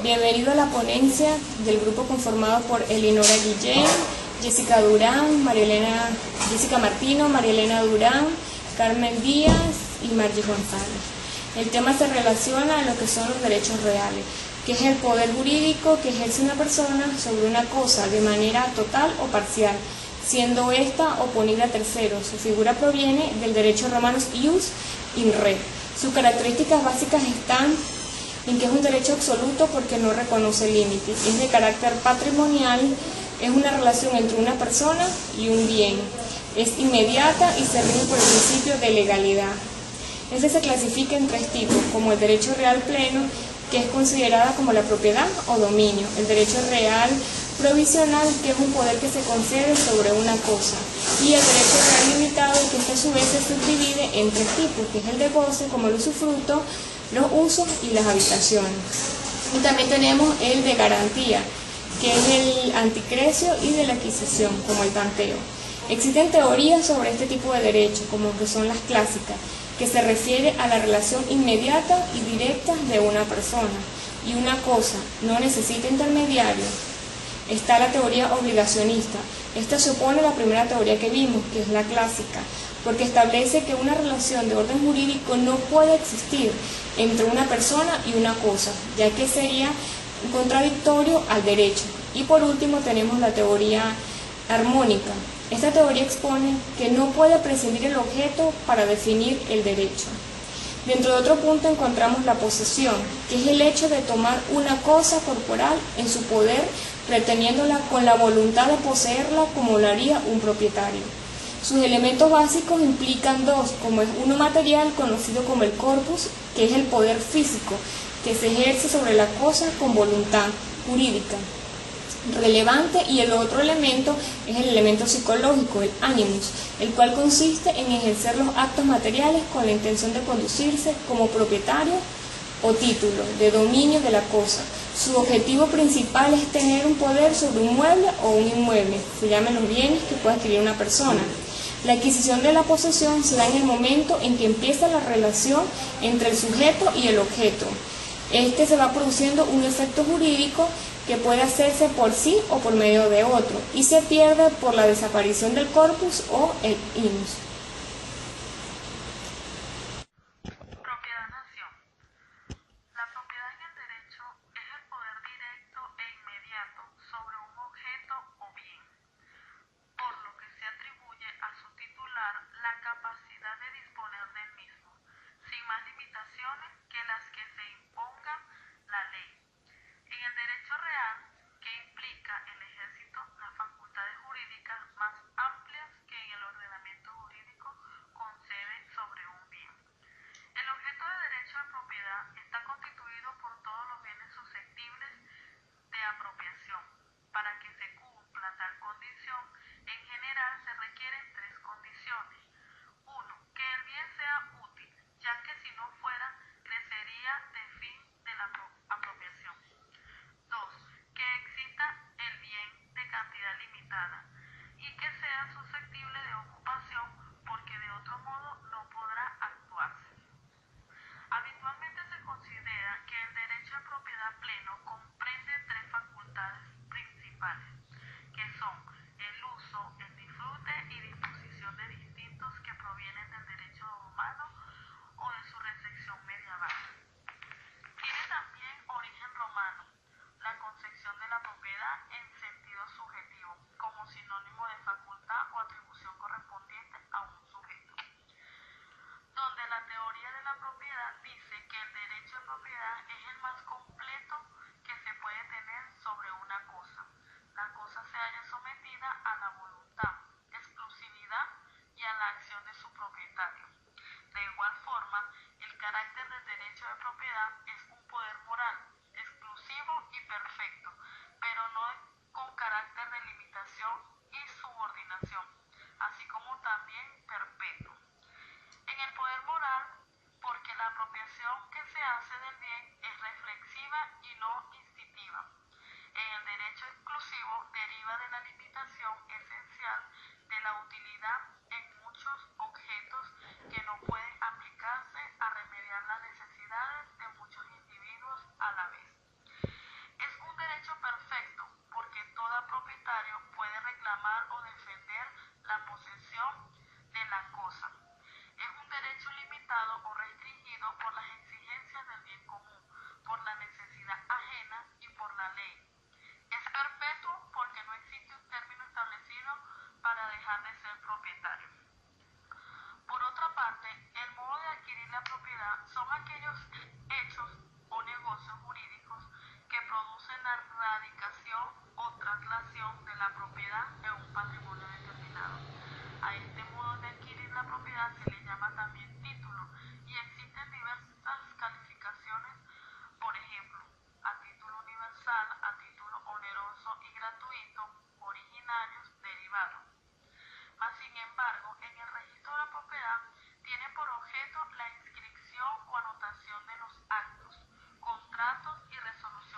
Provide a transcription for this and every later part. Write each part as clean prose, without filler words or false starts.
bienvenido a la ponencia del grupo conformado por Elinora Guillén, Jessica Durán, Jessica Martino, María Elena Durán, Carmen Díaz y Margie González. El tema se relaciona a lo que son los derechos reales, que es el poder jurídico que ejerce una persona sobre una cosa de manera total o parcial, siendo esta oponible a terceros. Su figura proviene del derecho romano ius in re. Sus características básicas están en que es un derecho absoluto porque no reconoce límites, es de carácter patrimonial, es una relación entre una persona y un bien, es inmediata y se rige por el principio de legalidad. Este se clasifica en tres tipos, como el derecho real pleno, que es considerada como la propiedad o dominio, el derecho real provisional, que es un poder que se concede sobre una cosa, y el derecho real limitado, que a su vez se subdivide en tres tipos, que es el de goce, como el usufructo, los usos y las habitaciones. Y también tenemos el de garantía, que es el anticrecio, y de la adquisición, como el tanteo. Existen teorías sobre este tipo de derecho, como que son las clásicas, que se refiere a la relación inmediata y directa de una persona y una cosa, no necesita intermediario. Está la teoría obligacionista. Esta se opone a la primera teoría que vimos, que es la clásica, porque establece que una relación de orden jurídico no puede existir entre una persona y una cosa, ya que sería contradictorio al derecho. Y por último tenemos la teoría armónica. Esta teoría expone que no puede prescindir el objeto para definir el derecho. Dentro de otro punto encontramos la posesión, que es el hecho de tomar una cosa corporal en su poder, reteniéndola con la voluntad de poseerla como lo haría un propietario. Sus elementos básicos implican dos, como es uno material, conocido como el corpus, que es el poder físico, que se ejerce sobre la cosa con voluntad jurídica relevante, y el otro elemento es el elemento psicológico, el animus, el cual consiste en ejercer los actos materiales con la intención de conducirse como propietario o título de dominio de la cosa. Su objetivo principal es tener un poder sobre un mueble o un inmueble, se llaman los bienes que puede adquirir una persona. La adquisición de la posesión se da en el momento en que empieza la relación entre el sujeto y el objeto. Este se va produciendo un efecto jurídico que puede hacerse por sí o por medio de otro, y se pierde por la desaparición del corpus o el inus. Propiedad-nación. La propiedad en el derecho es el poder directo e inmediato sobre un objeto o bien, por lo que se atribuye a su titular la capacidad de disponer del mismo, sin más limitaciones que las que se imponga la ley. En el derecho real, que implica el ejército, las facultades jurídicas más amplias que en el ordenamiento jurídico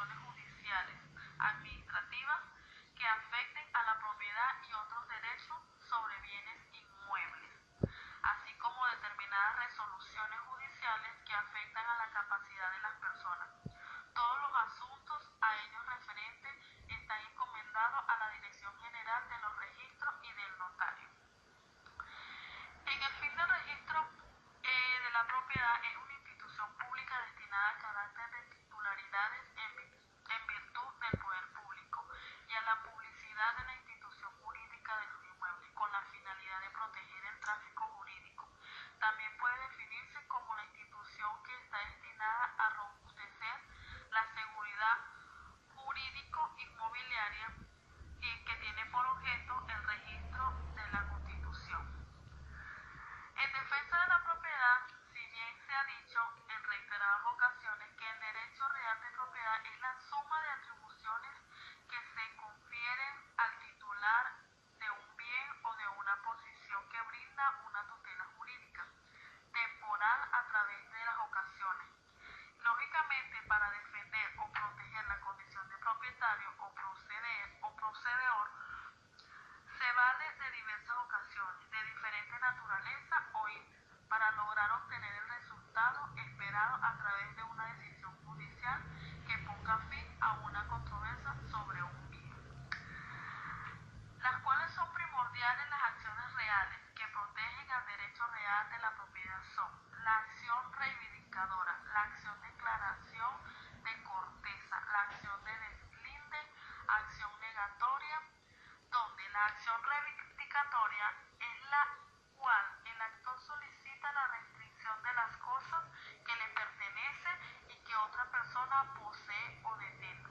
resoluciones judiciales, administrativas, que afecten a la propiedad y otros derechos sobre bienes inmuebles, así como determinadas resoluciones judiciales que afectan a la capacidad de las personas. Todos los asuntos a ellos referentes están encomendados a la Dirección General de los Registros y del Notario. En el fin del registro de la propiedad es una institución pública destinada a carácter de titularidades en virtud del poder público y a la publicidad de la institución jurídica de los inmuebles con la finalidad de proteger el tráfico jurídico. También puede definirse como la institución que está destinada a robustecer la seguridad jurídico-inmobiliaria que tiene por objeto el registro de la Constitución. En defensa de la propiedad, si bien se ha dicho en reiteradas ocasiones que el derecho real de propiedad es la suma de atribuciones que se confieren al titular de un bien o de una posición que brinda una tutela jurídica temporal a través de las ocasiones. Lógicamente, para defender o proteger la condición de propietario o procededor, se vale de diversas ocasiones, de diferente naturaleza o índice, para lograr obtener el resultado esperado a través de una decisión judicial que ponga fin a una controversia sobre un bien. Las cuales son primordiales las acciones reales que protegen al derecho real de la propiedad son la acción reivindicadora, la acción de declaración de corteza, la acción de deslinde, acción negatoria, donde la acción reivindicatoria es la cual el actor solicita la restricción de las cosas que le pertenecen y que otra persona posee o detenga.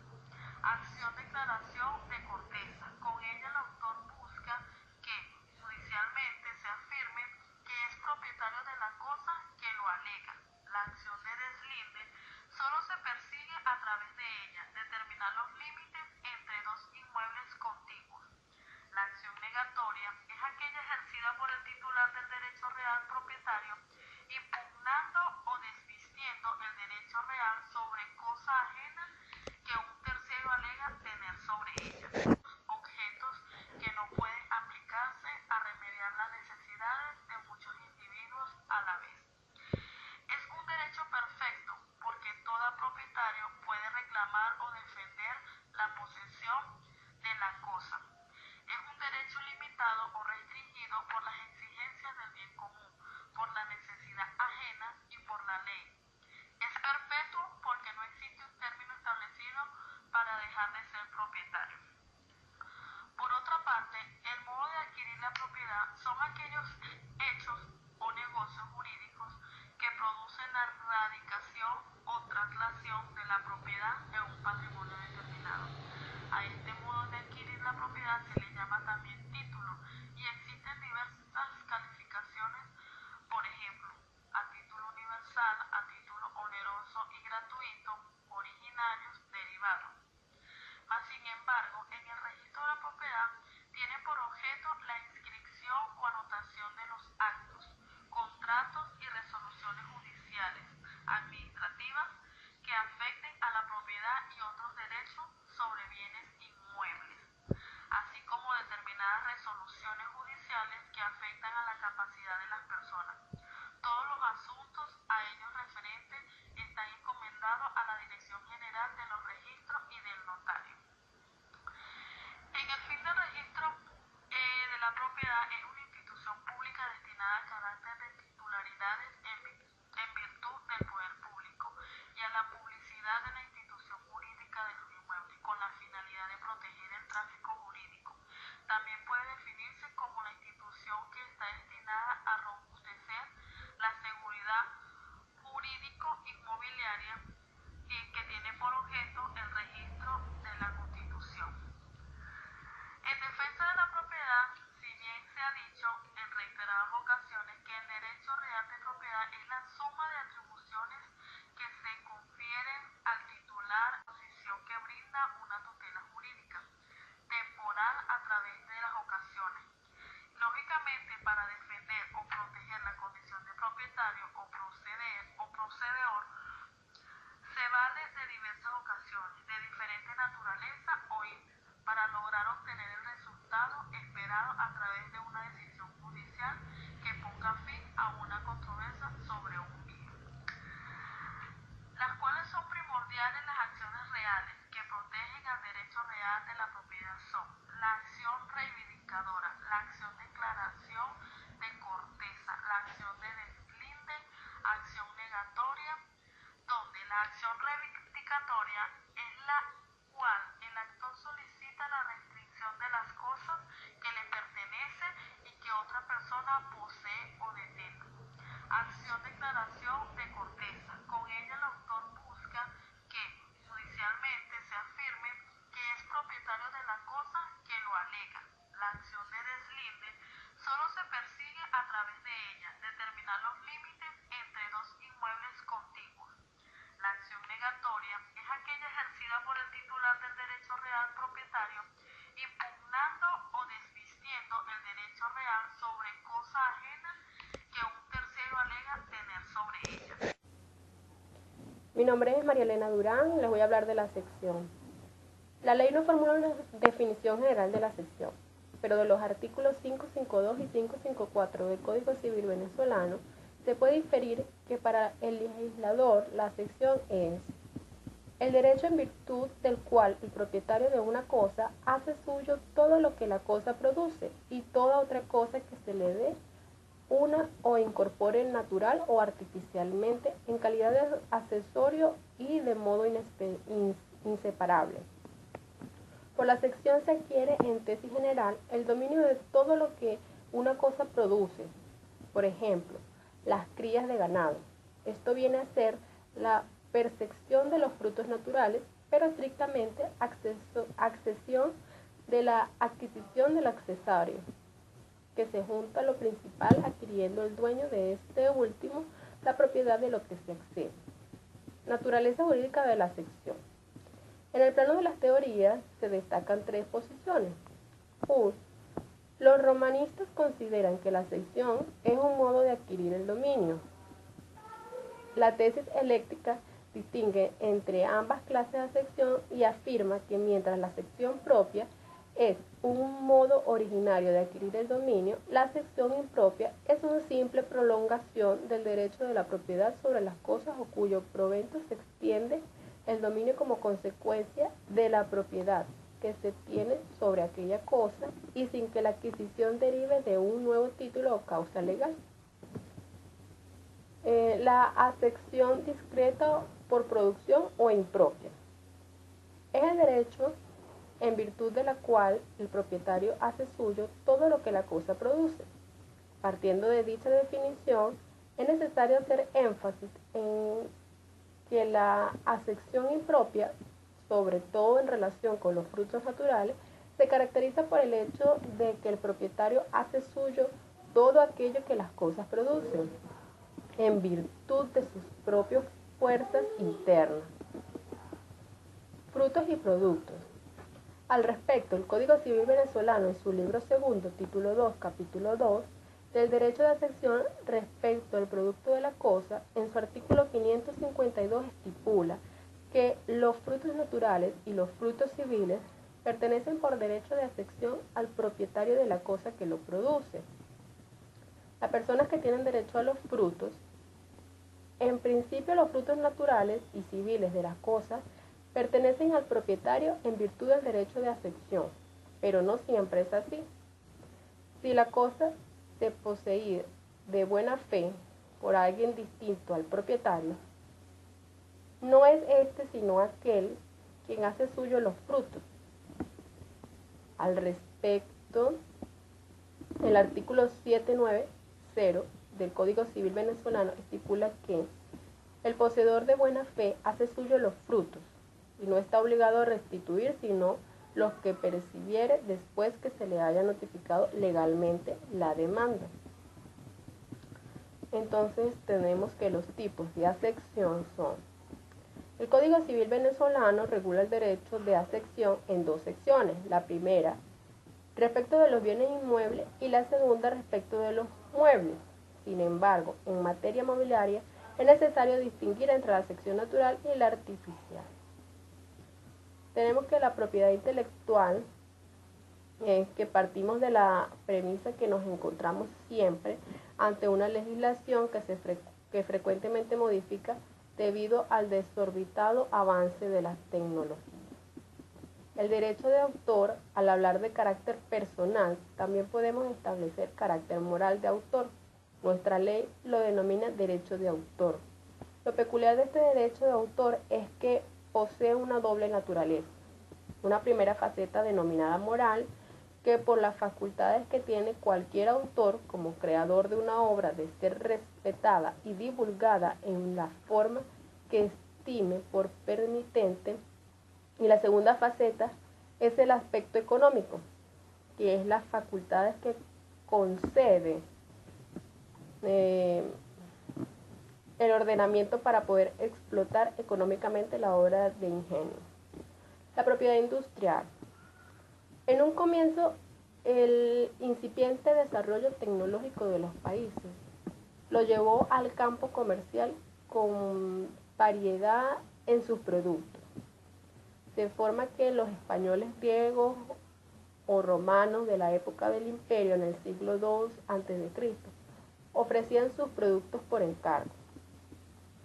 Acción declaración de corteza. Con ella el autor busca que judicialmente se afirme que es propietario de la cosa que lo alega. La acción de deslinde solo se persigue a través de ella, determinar los límites entre dos inmuebles contiguos. La acción negatoria es aquella ejercida por el titular del derecho real propietario, impugnando o desvistiendo el derecho real sobre cosa ajena que un tercero alega tener sobre ella, objetos que no pueden aplicarse a remediar las necesidades de muchos individuos a la vez. Es un derecho perfecto porque todo propietario puede reclamar o defender la posesión de la cosa. Es un derecho limitado o restringido por las exigencias del bien común, por la necesidad ajena y por la ley. Es perpetuo porque no existe un término establecido para dejar de ser propietario. Por otra parte, el modo de adquirir la propiedad son aquellos hechos o negocios jurídicos que producen la radicación o traslación de la propiedad en un patrimonio determinado. A este modo de adquirir la propiedad se le llama también título y existen diversas calificaciones, por ejemplo, a título universal, a título oneroso y gratuito, originarios, derivados. Mas, sin embargo, en el registro de la propiedad tiene por objeto la inscripción o anotación de los actos, contratos y resoluciones judiciales, administrativas, que afecten a la propiedad y otros derechos generales, las acciones reales que protegen al derecho real de la propiedad son la acción reivindicadora, la acción declaración de corteza, la acción de deslinde, acción negatoria, donde la acción reivindicatoria es la cual el actor solicita la restricción de las cosas que le pertenecen y que otra persona posee o detenga. Acción declaración de corteza. Con ella el autor busca que judicialmente se afirme que es propietario de la cosa que lo alega. La acción de deslinde solo se persigue a través de ella, determinar los límites entre dos inmuebles contiguos. La acción negatoria es aquella ejercida por el titular del derecho real propietario, impugnando o desvistiendo el derecho real sobre cosa ajena que un tercero alega tener sobre ella. Mi nombre es María Elena Durán y les voy a hablar de la sección. La ley no formula una definición general de la sección, pero de los artículos 552 y 554 del Código Civil venezolano se puede inferir que para el legislador la sección es el derecho en virtud del cual el propietario de una cosa hace suyo todo lo que la cosa produce y toda otra cosa que se le dé una o incorpore natural o artificialmente en calidad de accesorio y de modo inseparable. Por la sección se adquiere en tesis general el dominio de todo lo que una cosa produce, por ejemplo, las crías de ganado. Esto viene a ser la percepción de los frutos naturales, pero estrictamente accesión de la adquisición del accesorio, que se junta lo principal adquiriendo el dueño de este último la propiedad de lo que se accede. Naturaleza jurídica de la sección. En el plano de las teorías se destacan tres posiciones. 1. Los romanistas consideran que la sección es un modo de adquirir el dominio. La tesis eléctrica distingue entre ambas clases de sección y afirma que mientras la sección propia es un modo originario de adquirir el dominio, la sección impropia es una simple prolongación del derecho de la propiedad sobre las cosas o cuyo provento se extiende el dominio como consecuencia de la propiedad que se tiene sobre aquella cosa y sin que la adquisición derive de un nuevo título o causa legal. La acepción discreta por producción o impropia es el derecho en virtud de la cual el propietario hace suyo todo lo que la cosa produce. Partiendo de dicha definición, es necesario hacer énfasis en que la acepción impropia, sobre todo en relación con los frutos naturales, se caracteriza por el hecho de que el propietario hace suyo todo aquello que las cosas producen, en virtud de sus propias fuerzas internas. Frutos y productos. Al respecto, el Código Civil venezolano en su libro segundo, título 2, capítulo 2, del derecho de acepción respecto al producto de la cosa, en su artículo 552 estipula que los frutos naturales y los frutos civiles pertenecen por derecho de acepción al propietario de la cosa que lo produce. Las personas que tienen derecho a los frutos, en principio los frutos naturales y civiles de las cosas, pertenecen al propietario en virtud del derecho de acepción, pero no siempre es así. Si la cosa se posee de buena fe por alguien distinto al propietario, no es este sino aquel quien hace suyo los frutos. Al respecto, el artículo 790 del Código Civil venezolano estipula que el poseedor de buena fe hace suyo los frutos y no está obligado a restituir sino los que percibiere después que se le haya notificado legalmente la demanda. Entonces tenemos que los tipos de acepción son: el Código Civil venezolano regula el derecho de acepción en dos secciones. La primera, respecto de los bienes inmuebles, y la segunda, respecto de los muebles. Sin embargo, en materia mobiliaria es necesario distinguir entre la sección natural y la artificial. Tenemos que la propiedad intelectual, que partimos de la premisa que nos encontramos siempre ante una legislación que frecuentemente modifica debido al desorbitado avance de la tecnología. El derecho de autor, al hablar de carácter personal, también podemos establecer carácter moral de autor. Nuestra ley lo denomina derecho de autor. Lo peculiar de este derecho de autor es que posee una doble naturaleza. Una primera faceta denominada moral, que por las facultades que tiene cualquier autor como creador de una obra de ser respetada y divulgada en la forma que estime por permitente. Y la segunda faceta es el aspecto económico, que es las facultades que concede el ordenamiento para poder explotar económicamente la obra de ingenio. La propiedad industrial. En un comienzo, el incipiente desarrollo tecnológico de los países lo llevó al campo comercial con variedad en sus productos, de forma que los españoles, griegos o romanos de la época del imperio en el siglo II a.C. ofrecían sus productos por encargo,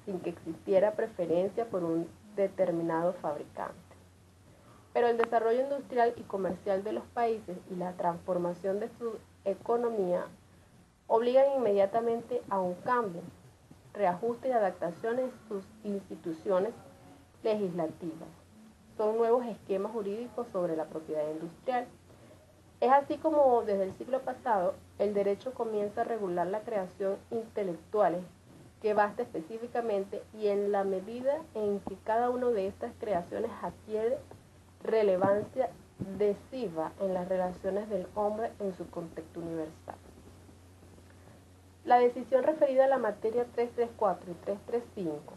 sin que existiera preferencia por un determinado fabricante. Pero el desarrollo industrial y comercial de los países y la transformación de su economía obligan inmediatamente a un cambio, reajuste y adaptación en sus instituciones legislativas. Son nuevos esquemas jurídicos sobre la propiedad industrial. Es así como desde el siglo pasado el derecho comienza a regular la creación intelectual que basta específicamente y en la medida en que cada una de estas creaciones adquiere relevancia decisiva en las relaciones del hombre en su contexto universal. La decisión referida a la materia 334 y 335.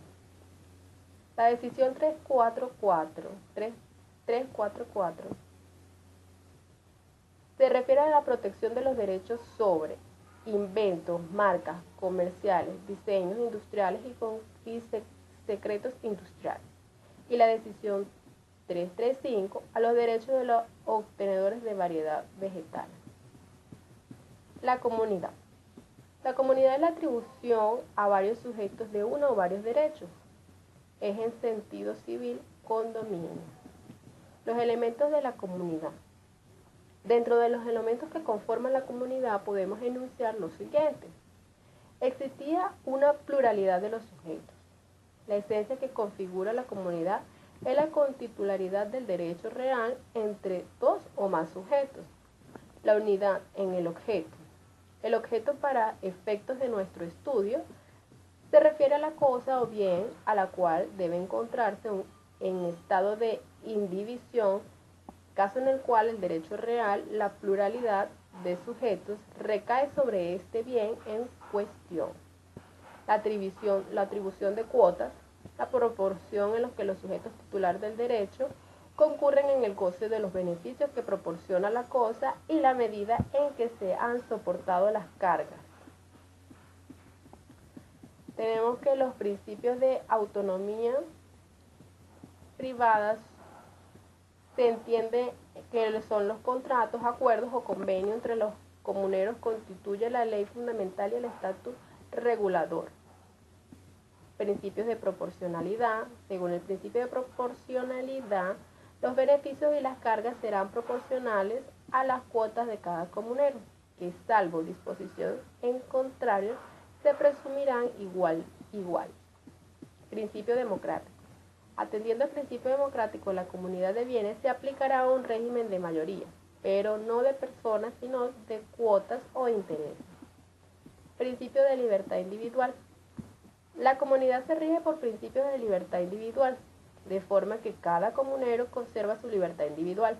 La decisión 344 se refiere a la protección de los derechos sobre inventos, marcas comerciales, diseños industriales y secretos industriales. Y la decisión 335 a los derechos de los obtenedores de variedad vegetal. La comunidad. La comunidad es la atribución a varios sujetos de uno o varios derechos. Es en sentido civil condominio. Los elementos de la comunidad. Dentro de los elementos que conforman la comunidad podemos enunciar lo siguiente. Existía una pluralidad de los sujetos. La esencia que configura la comunidad es la contitularidad del derecho real entre dos o más sujetos. La unidad en el objeto. El objeto para efectos de nuestro estudio se refiere a la cosa o bien a la cual debe encontrarse en estado de indivisión, caso en el cual el derecho real, la pluralidad de sujetos, recae sobre este bien en cuestión. La atribución de cuotas, la proporción en la que los sujetos titulares del derecho concurren en el goce de los beneficios que proporciona la cosa y la medida en que se han soportado las cargas. Tenemos que los principios de autonomía privadas se entiende que son los contratos, acuerdos o convenios entre los comuneros, constituye la ley fundamental y el estatus regulador. Principios de proporcionalidad. Según el principio de proporcionalidad, los beneficios y las cargas serán proporcionales a las cuotas de cada comunero, que salvo disposición en contrario, se presumirán igual. Principio democrático. Atendiendo al principio democrático, la comunidad de bienes se aplicará a un régimen de mayoría, pero no de personas, sino de cuotas o intereses. Principio de libertad individual. La comunidad se rige por principios de libertad individual, de forma que cada comunero conserva su libertad individual,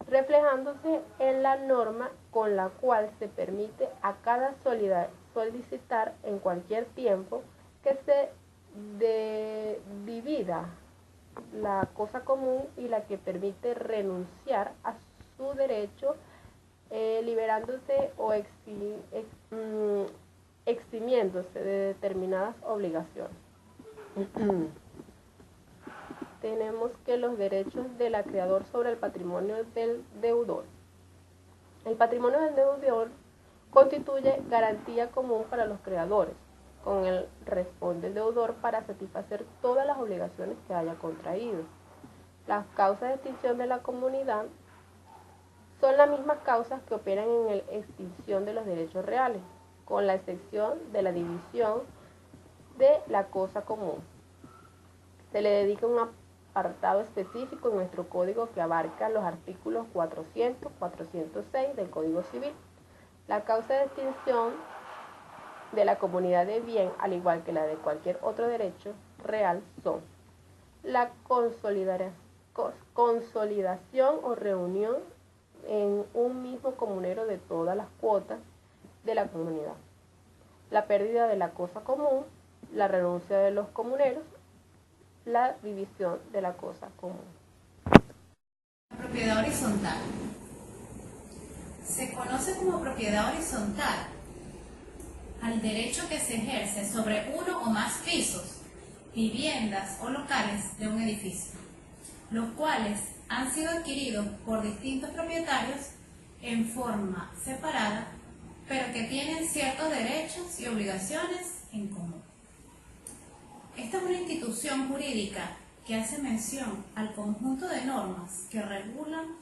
reflejándose en la norma con la cual se permite a cada solicitar en cualquier tiempo que se divida la cosa común y la que permite renunciar a su derecho liberándose o eximiéndose de determinadas obligaciones. Tenemos que los derechos del acreedor sobre el patrimonio del deudor. El patrimonio del deudor constituye garantía común para los creadores, con el responde el deudor para satisfacer todas las obligaciones que haya contraído. Las causas de extinción de la comunidad son las mismas causas que operan en la extinción de los derechos reales, con la excepción de la división de la cosa común. Se le dedica un apartado específico en nuestro código que abarca los artículos 400, 406 del Código Civil. La causa de extinción de la comunidad de bien, al igual que la de cualquier otro derecho real, son la consolidación o reunión en un mismo comunero de todas las cuotas de la comunidad, la pérdida de la cosa común, la renuncia de los comuneros, la división de la cosa común. Propiedad horizontal. Se conoce como propiedad horizontal al derecho que se ejerce sobre uno o más pisos, viviendas o locales de un edificio, los cuales han sido adquiridos por distintos propietarios en forma separada, pero que tienen ciertos derechos y obligaciones en común. Esta es una institución jurídica que hace mención al conjunto de normas que regulan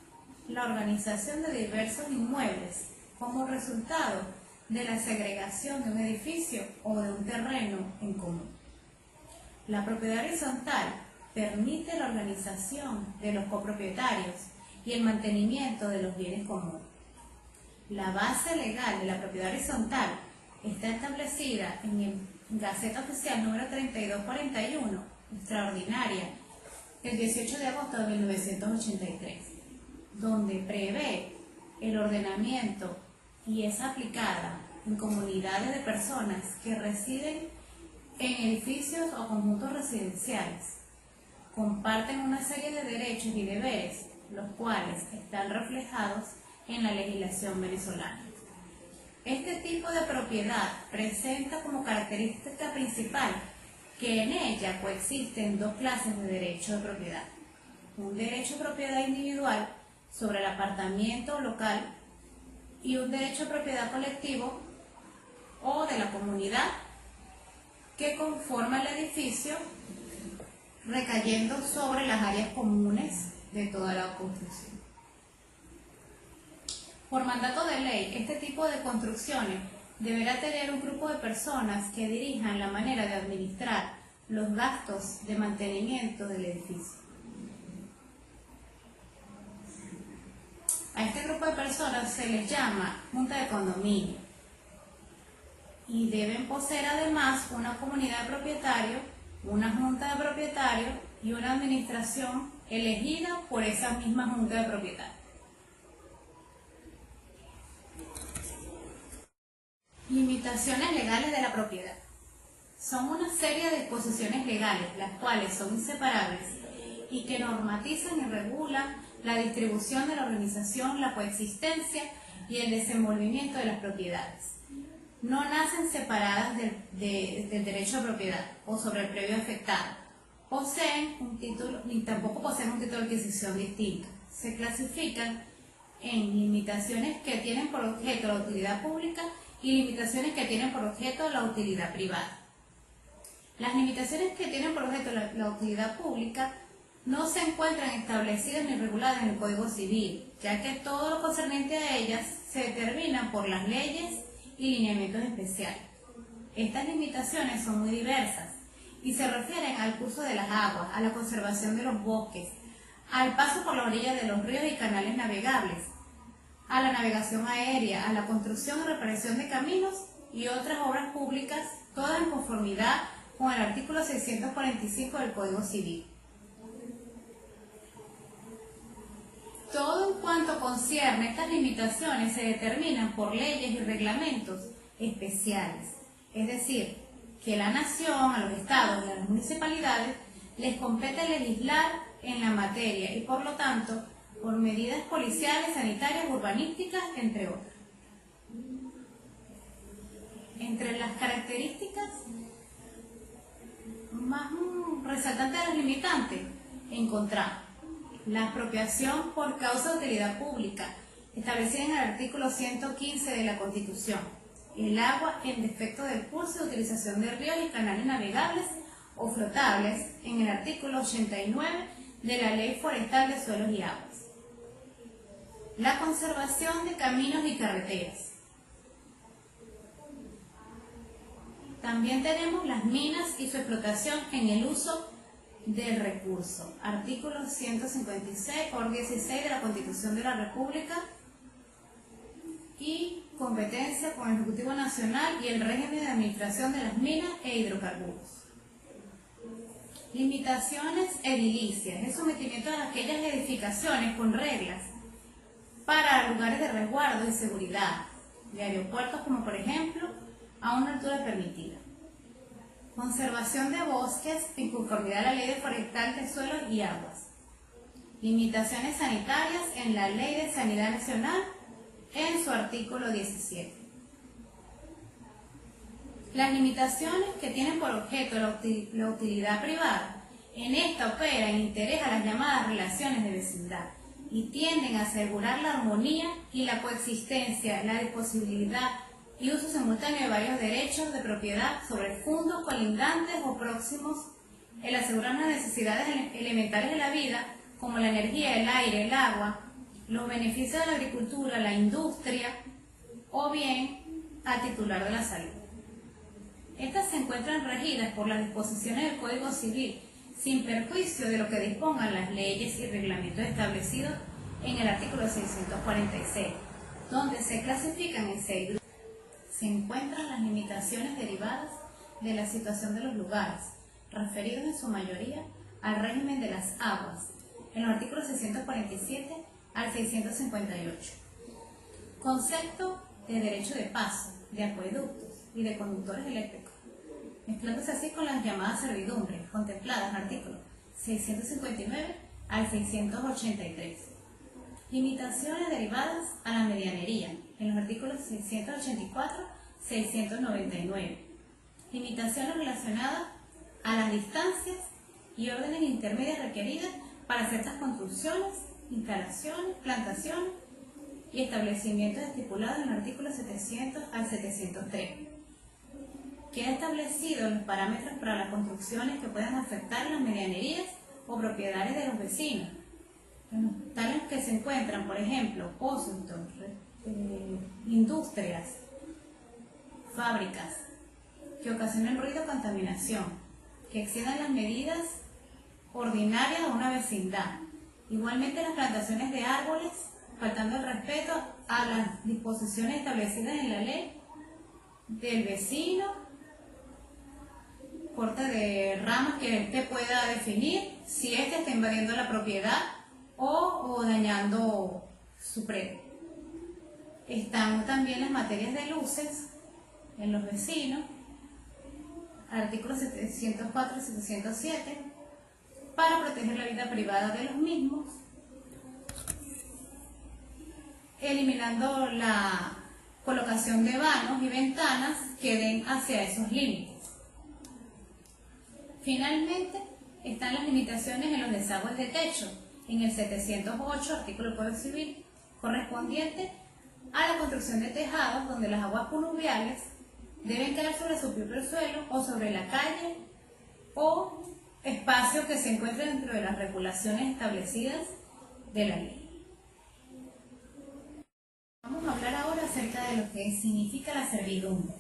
la organización de diversos inmuebles como resultado de la segregación de un edificio o de un terreno en común. La propiedad horizontal permite la organización de los copropietarios y el mantenimiento de los bienes comunes. La base legal de la propiedad horizontal está establecida en el Gaceta Oficial número 3241, extraordinaria, el 18 de agosto de 1983, donde prevé el ordenamiento y es aplicada en comunidades de personas que residen en edificios o conjuntos residenciales. Comparten una serie de derechos y deberes, los cuales están reflejados en la legislación venezolana. Este tipo de propiedad presenta como característica principal que en ella coexisten dos clases de derecho de propiedad: un derecho de propiedad individual sobre el apartamento local y un derecho de propiedad colectivo o de la comunidad que conforma el edificio, recayendo sobre las áreas comunes de toda la construcción. Por mandato de ley, este tipo de construcciones deberá tener un grupo de personas que dirijan la manera de administrar los gastos de mantenimiento del edificio. A este grupo de personas se les llama junta de condominio y deben poseer además una comunidad de propietarios, una junta de propietarios y una administración elegida por esa misma junta de propietarios. Limitaciones legales de la propiedad. Son una serie de disposiciones legales, las cuales son inseparables y que normatizan y regulan la distribución de la organización, la coexistencia y el desenvolvimiento de las propiedades. No nacen separadas del derecho de propiedad o sobre el previo afectado. Poseen un título, ni tampoco poseen un título de adquisición distinto. Se clasifican en limitaciones que tienen por objeto la utilidad pública y limitaciones que tienen por objeto la utilidad privada. Las limitaciones que tienen por objeto la utilidad pública no se encuentran establecidas ni reguladas en el Código Civil, ya que todo lo concerniente a ellas se determina por las leyes y lineamientos especiales. Estas limitaciones son muy diversas y se refieren al curso de las aguas, a la conservación de los bosques, al paso por la orilla de los ríos y canales navegables, a la navegación aérea, a la construcción y reparación de caminos y otras obras públicas, todas en conformidad con el artículo 645 del Código Civil. Todo en cuanto concierne estas limitaciones se determinan por leyes y reglamentos especiales, es decir, que la nación, a los estados y a las municipalidades les compete legislar en la materia y por lo tanto por medidas policiales, sanitarias, urbanísticas, entre otras. Entre las características más resaltantes de los limitantes encontramos la expropiación por causa de utilidad pública, establecida en el artículo 115 de la Constitución. el agua en defecto del curso de utilización de ríos y canales navegables o flotables en el artículo 89 de la Ley Forestal de Suelos y Aguas. La conservación de caminos y carreteras. También tenemos las minas y su explotación en el uso del recurso. Artículo 156 por 16 de la Constitución de la República y competencia con el Ejecutivo Nacional y el régimen de administración de las minas e hidrocarburos. Limitaciones edilicias. El sometimiento a aquellas edificaciones con reglas para lugares de resguardo y seguridad de aeropuertos, como por ejemplo a una altura permitida. Conservación de bosques en conformidad a la Ley Forestal de Suelos y Aguas. Limitaciones sanitarias en la Ley de Sanidad Nacional en su artículo 17. Las limitaciones que tienen por objeto la utilidad privada, en esta opera en interés a las llamadas relaciones de vecindad y tienden a asegurar la armonía y la coexistencia, la disponibilidad y uso simultáneo de varios derechos de propiedad sobre fundos colindantes o próximos, el asegurar las necesidades elementales de la vida, como la energía, el aire, el agua, los beneficios de la agricultura, la industria, o bien al titular de la salud. Estas se encuentran regidas por las disposiciones del Código Civil, sin perjuicio de lo que dispongan las leyes y reglamentos establecidos en el artículo 646, donde se clasifican en 6 grupos. Se encuentran las limitaciones derivadas de la situación de los lugares, referidos en su mayoría al régimen de las aguas, en los artículos 647 al 658. Concepto de derecho de paso, de acueductos y de conductores eléctricos, mezclándose así con las llamadas servidumbres, contempladas en artículos 659 al 683. Limitaciones derivadas a la medianería, en los artículos 684-699. Limitaciones relacionadas a las distancias y órdenes intermedias requeridas para ciertas construcciones, instalaciones, plantaciones y establecimientos estipulados en los artículos 700 al 703. Queda establecido los parámetros para las construcciones que puedan afectar las medianerías o propiedades de los vecinos, tales que se encuentran, por ejemplo, pozos, industrias, fábricas, que ocasionen ruido o contaminación, que excedan las medidas ordinarias de una vecindad. Igualmente las plantaciones de árboles, faltando el respeto a las disposiciones establecidas en la ley del vecino, corte de ramas que éste pueda definir si éste está invadiendo la propiedad o dañando su predio. Están también las materias de luces en los vecinos, artículos 704 y 707, para proteger la vida privada de los mismos, eliminando la colocación de vanos y ventanas que den hacia esos límites. Finalmente, están las limitaciones en los desagües de techo, en el 708, artículo del Código Civil, correspondiente a la construcción de tejados donde las aguas pluviales deben caer sobre su propio suelo o sobre la calle o espacio que se encuentre dentro de las regulaciones establecidas de la ley. Vamos a hablar ahora acerca de lo que significa la servidumbre.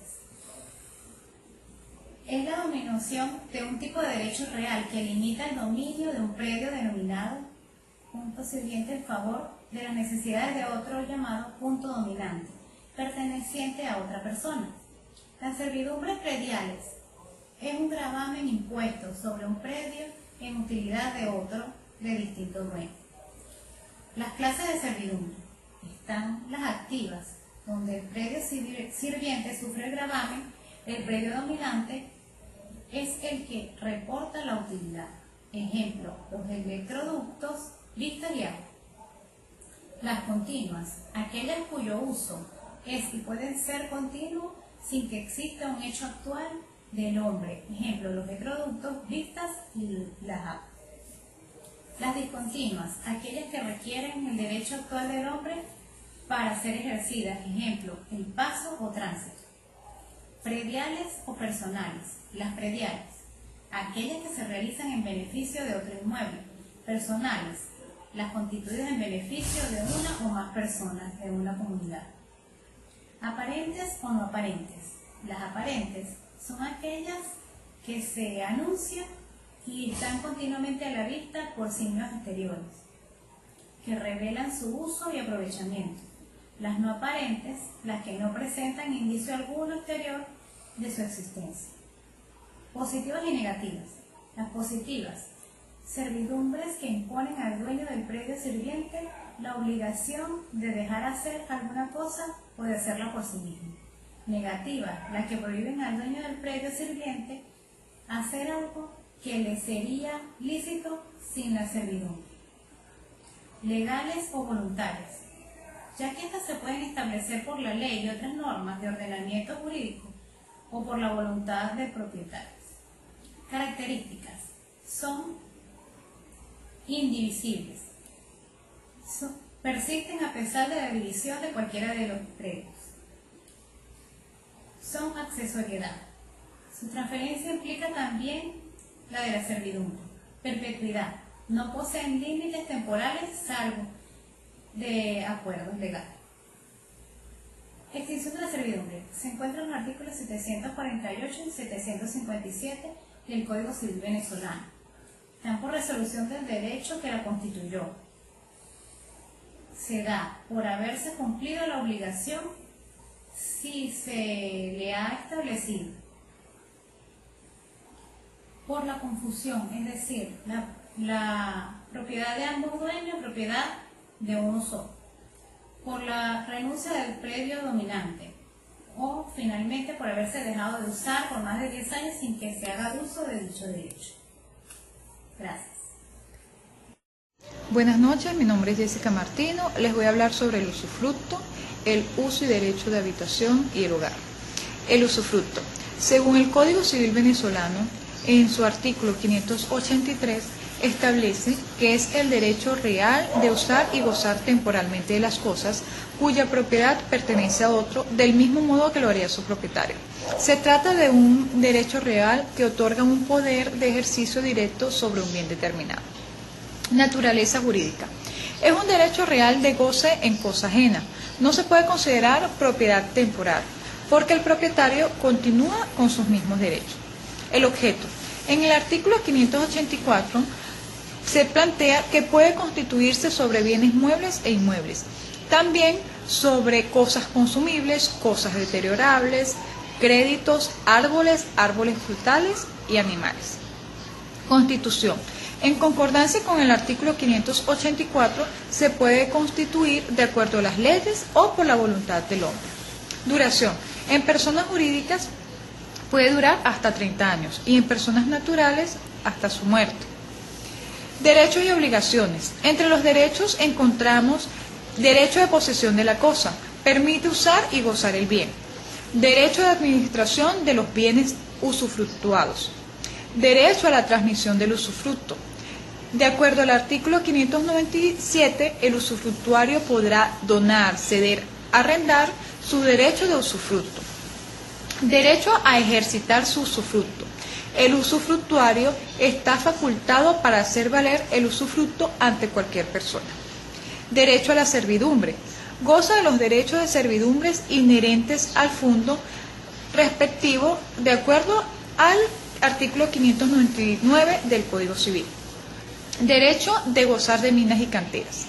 Es la dominación de un tipo de derecho real que limita el dominio de un predio denominado punto sirviente en favor de las necesidades de otro llamado punto dominante, perteneciente a otra persona. Las servidumbres prediales es un gravamen impuesto sobre un predio en utilidad de otro de distinto dueño. Las clases de servidumbre están las activas, donde el predio sirviente sufre el gravamen, el predio dominante es el que reporta la utilidad. Ejemplo, los electroductos, vistas y agua. Las continuas, aquellas cuyo uso es y pueden ser continuo sin que exista un hecho actual del hombre. Ejemplo, los electroductos, vistas y las aguas. Las discontinuas, aquellas que requieren el derecho actual del hombre para ser ejercidas. Ejemplo, el paso o tránsito. prediales o personales. Las prediales, aquellas que se realizan en beneficio de otro inmueble. Personales, las constituidas en beneficio de una o más personas de una comunidad. Aparentes o no aparentes. Las aparentes son aquellas que se anuncian y están continuamente a la vista por signos exteriores, que revelan su uso y aprovechamiento. Las no aparentes, las que no presentan indicio alguno exterior de su existencia. Positivas y negativas. Las positivas, servidumbres que imponen al dueño del predio sirviente la obligación de dejar hacer alguna cosa o de hacerla por sí mismo. Negativas, las que prohíben al dueño del predio sirviente hacer algo que le sería lícito sin la servidumbre. Legales o voluntarias, ya que estas se pueden establecer por la ley y otras normas de ordenamiento jurídico o por la voluntad del propietario. Características, son indivisibles, persisten a pesar de la división de cualquiera de los predios, son accesoriedad. Su transferencia implica también la de la servidumbre. Perpetuidad, no poseen límites temporales salvo de acuerdos legales. Extinción de la servidumbre. Se encuentra en los artículos 748 y 757 del Código Civil venezolano. Están por resolución del derecho que la constituyó. Se da por haberse cumplido la obligación si se le ha establecido. Por la confusión, es decir, la propiedad de ambos dueños, propiedad de uno solo. Por la renuncia del predio dominante. O finalmente por haberse dejado de usar por más de 10 años sin que se haga uso de dicho derecho. Gracias. Buenas noches, mi nombre es Jessica Martino. Les voy a hablar sobre el usufructo, el uso y derecho de habitación y el hogar. El usufructo. Según el Código Civil venezolano, en su artículo 583, establece que es el derecho real de usar y gozar temporalmente de las cosas cuya propiedad pertenece a otro, del mismo modo que lo haría su propietario. Se trata de un derecho real que otorga un poder de ejercicio directo sobre un bien determinado. Naturaleza jurídica. Es un derecho real de goce en cosa ajena. No se puede considerar propiedad temporal, porque el propietario continúa con sus mismos derechos. El objeto. En el artículo 584 se plantea que puede constituirse sobre bienes muebles e inmuebles, también sobre cosas consumibles, cosas deteriorables, créditos, árboles frutales y animales. Constitución. En concordancia con el artículo 584, se puede constituir de acuerdo a las leyes o por la voluntad del hombre. Duración. En personas jurídicas puede durar hasta 30 años y en personas naturales hasta su muerte. Derechos y obligaciones. Entre los derechos encontramos derecho de posesión de la cosa, permite usar y gozar el bien. Derecho de administración de los bienes usufructuados. Derecho a la transmisión del usufructo. De acuerdo al artículo 597, el usufructuario podrá donar, ceder, arrendar su derecho de usufructo. Derecho a ejercitar su usufructo. El usufructuario está facultado para hacer valer el usufructo ante cualquier persona. Derecho a la servidumbre. Goza de los derechos de servidumbres inherentes al fondo respectivo de acuerdo al artículo 599 del Código Civil. Derecho de gozar de minas y canteras.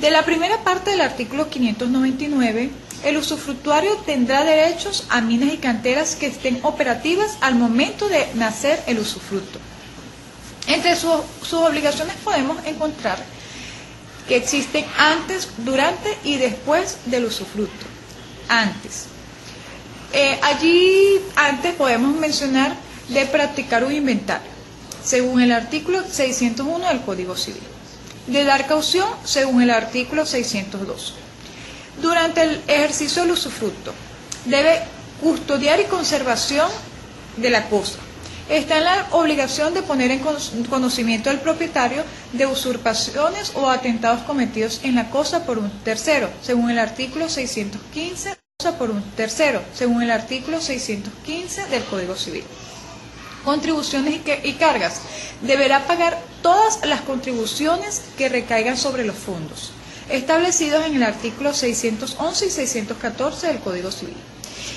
De la primera parte del artículo 599, el usufructuario tendrá derechos a minas y canteras que estén operativas al momento de nacer el usufructo. Entre sus obligaciones podemos encontrar que existen antes, durante y después del usufructo. Antes. Antes podemos mencionar de practicar un inventario, según el artículo 601 del Código Civil. De dar caución, según el artículo 602. Durante el ejercicio del usufructo, debe custodiar y conservación de la cosa. Está en la obligación de poner en conocimiento del propietario de usurpaciones o atentados cometidos en la cosa por un tercero, según el artículo 615 por un tercero, según el artículo 615 del Código Civil. Contribuciones y cargas. Deberá pagar todas las contribuciones que recaigan sobre los fondos, establecidos en el artículo 611 y 614 del Código Civil.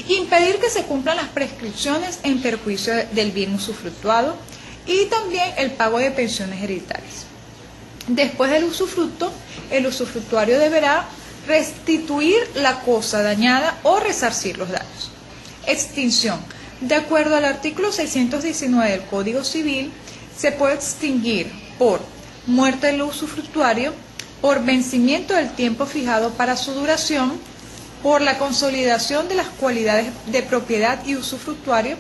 Impedir que se cumplan las prescripciones en perjuicio del bien usufructuado y también el pago de pensiones hereditarias. Después del usufructo, el usufructuario deberá restituir la cosa dañada o resarcir los daños. Extinción. De acuerdo al artículo 619 del Código Civil, se puede extinguir por muerte del usufructuario, por vencimiento del tiempo fijado para su duración, por la consolidación de las cualidades de propiedad y usufructuario,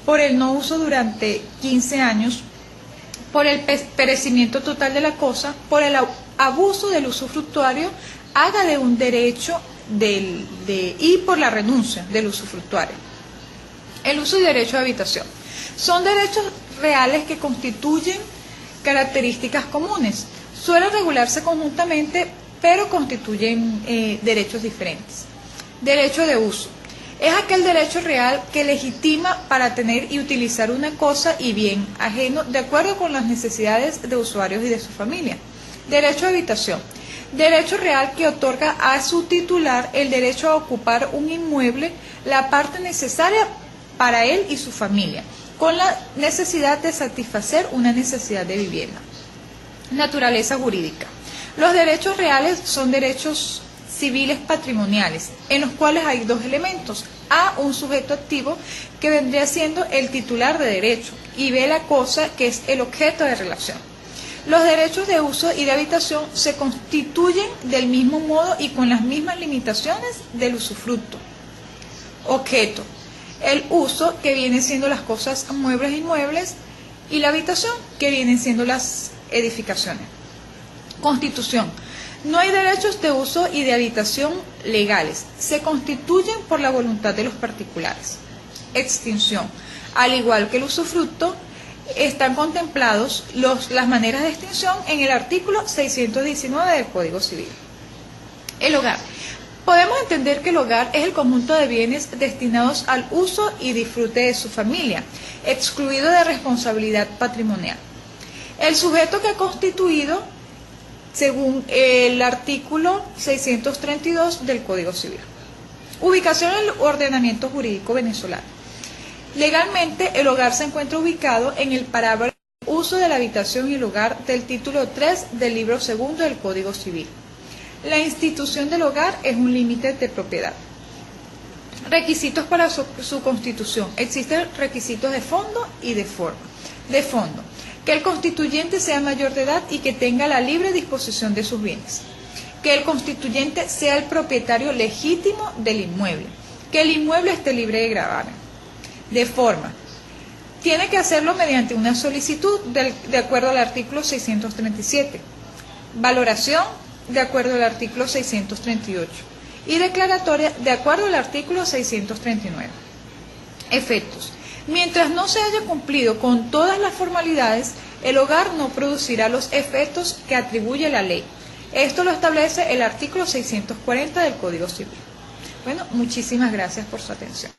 por el no uso durante 15 años, por el perecimiento total de la cosa, por el abuso del usufructuario, haga de un derecho y por la renuncia del usufructuario. El uso y derecho de habitación. Son derechos reales que constituyen características comunes. Suelen regularse conjuntamente, pero constituyen derechos diferentes. Derecho de uso. Es aquel derecho real que legitima para tener y utilizar una cosa y bien ajeno de acuerdo con las necesidades de usuarios y de su familia. Derecho de habitación. Derecho real que otorga a su titular el derecho a ocupar un inmueble, la parte necesaria para él y su familia, con la necesidad de satisfacer una necesidad de vivienda. Naturaleza jurídica. Los derechos reales son derechos civiles patrimoniales, en los cuales hay dos elementos: A, un sujeto activo, que vendría siendo el titular de derecho, y B, la cosa, que es el objeto de relación. Los derechos de uso y de habitación se constituyen del mismo modo y con las mismas limitaciones del usufructo. Objeto. El uso, que viene siendo las cosas muebles e inmuebles, y la habitación, que vienen siendo las edificaciones. Constitución. No hay derechos de uso y de habitación legales, se constituyen por la voluntad de los particulares. Extinción. Al igual que el usufructo, están contemplados las maneras de extinción en el artículo 619 del Código Civil. El hogar. Podemos entender que el hogar es el conjunto de bienes destinados al uso y disfrute de su familia, excluido de responsabilidad patrimonial. El sujeto que ha constituido según el artículo 632 del Código Civil. Ubicación en el ordenamiento jurídico venezolano. Legalmente, el hogar se encuentra ubicado en el parágrafo uso de la habitación y el hogar del título 3 del libro segundo del Código Civil. La institución del hogar es un límite de propiedad. Requisitos para su constitución. Existen requisitos de fondo y de forma. De fondo, que el constituyente sea mayor de edad y que tenga la libre disposición de sus bienes. Que el constituyente sea el propietario legítimo del inmueble. Que el inmueble esté libre de gravamen. De forma, tiene que hacerlo mediante una solicitud de acuerdo al artículo 637. Valoración, de acuerdo al artículo 638, y declaratoria de acuerdo al artículo 639. Efectos. Mientras no se haya cumplido con todas las formalidades, el hogar no producirá los efectos que atribuye la ley. Esto lo establece el artículo 640 del Código Civil. Bueno, muchísimas gracias por su atención.